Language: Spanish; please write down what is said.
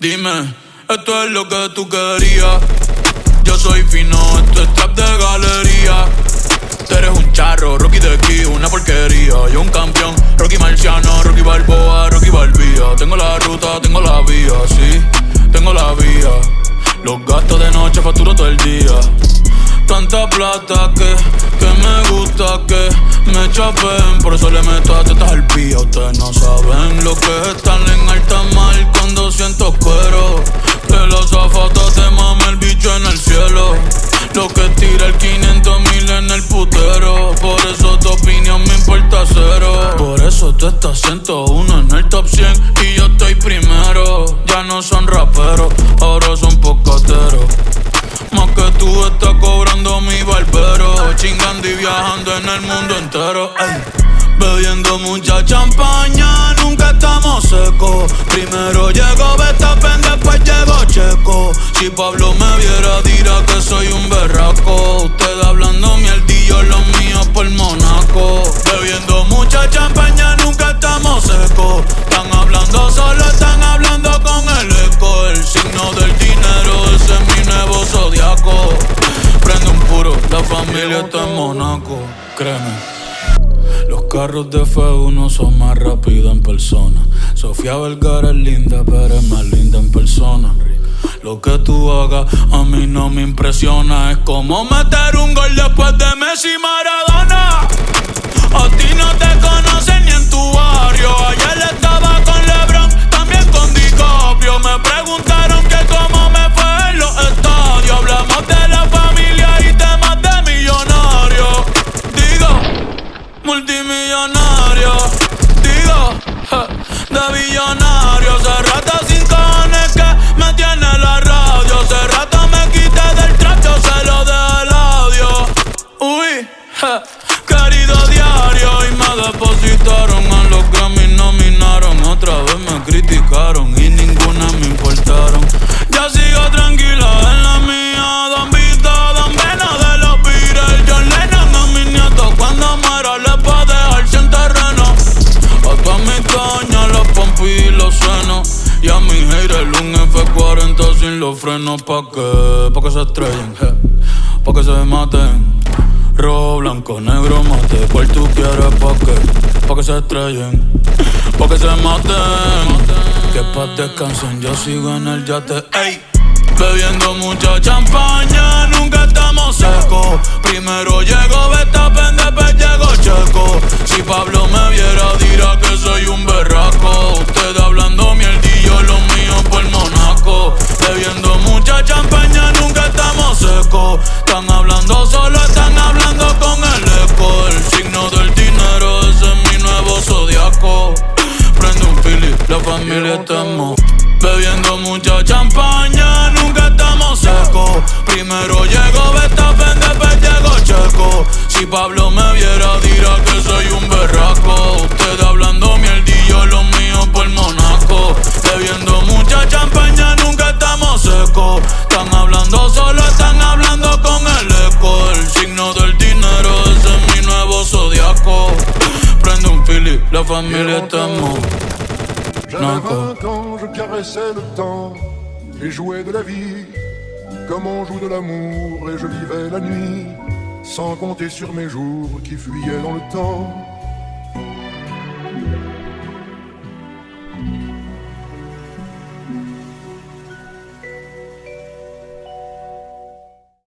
Dime, esto es lo que tú querías. Yo soy fino, esto es trap de galería. Tú eres un charro, Rocky de aquí, una porquería. Yo un campeón, Rocky Marciano, Rocky Balboa, Rocky Balbía. Tengo la ruta, tengo la vía, sí, tengo la vía. Los gastos de noche facturo todo el día. Tanta plata que me gusta que me chapen. Por eso le meto a tetas al pía. Ustedes no saben lo que es estar en alta mar con 200 cueros. Que los zapatos te mame el bicho en el cielo. Lo que tira el 500,000 en el putero. Por eso tu opinión me importa cero. Por eso tú estás 101 en el top 100 y yo estoy primero. Ya no son raperos, ahora son pocateros. Más que tú estás cobrando mi barbero. Chingando y viajando en el mundo entero. Ey. Bebiendo mucha champaña, nunca estamos secos. Primero llegó Verstappen, después llegó Checo. Si Pablo me viera dirá que soy un berraco. Ustedes hablando mierdillo, los míos por Monaco. Bebiendo mucha champaña, nunca estamos secos. Están hablando solo, están hablando con el eco. El signo del dinero, ese es mi nuevo zodiaco. Prende un puro, la familia está en Monaco. Créeme. Los carros de F1 son más rápidos en persona. Sofía Vergara es linda, pero es más linda en persona. Lo que tú hagas a mí no me impresiona. Es como meter un gol después de Messi y Maradona. A ti no te conocen ni en tu barrio. Ayer estaba con LeBron, también con DiCaprio. Me preguntaron que cómo me fue en los estadios. Hablamos de la familia y temas de millonarios. Digo multimillonario, digo, de billonario. Hace rato sin cojones que me tiene la radio. Hace rato me quité del trap, yo se lo dejé el audio. Uy, querido diario. Y me depositaron a los Grammy, nominaron. Otra vez me criticaron y ninguna me importaron. Ya sigo tranquila en la mía. Don Vito, Don Vena de los Beatles. John Lennon a mis nietos cuando muera les va a dejar sin terreno. A todas mis doñas, los pompis y los senos. Y a mi haters un F40 sin los frenos. Pa' que se estrellen, pa' que se maten. Rojo, blanco, negro, mate. ¿Cuál tú quieres pa' que se estrellen? Pa' que se maten. Que pa' descansen, yo sigo en el yate. Ey. Bebiendo mucha champaña, nunca estamos secos. Primero llegó Verstappen, después llegó Checo. Si Pablo me viera dirá que soy un berraco. Ustedes hablando mierdillo, los míos por Monaco. Bebiendo mucha champaña, nunca estamos secos. Están hablando solo, están hablando con el eco. El signo del dinero, ese es mi nuevo zodiaco. Prende un Philly, la familia estamos. Bebiendo mucha champaña, nunca estamos secos. Primero llegó Verstappen, después llegó Checo. Si Pablo me viera dirá que soy un berraco. Ustedes hablando mierdillo, los míos por Monaco. Bebiendo mucha champaña, nunca estamos secos. Están hablando solo, están hablando con el eco. El signo del dinero, ese es mi nuevo zodiaco. Prende un Philly, la familia estamos. J'avais 20 ans, je caressais le temps et jouais de la vie comme on joue de l'amour, et je vivais la nuit sans compter sur mes jours qui fuyaient dans le temps.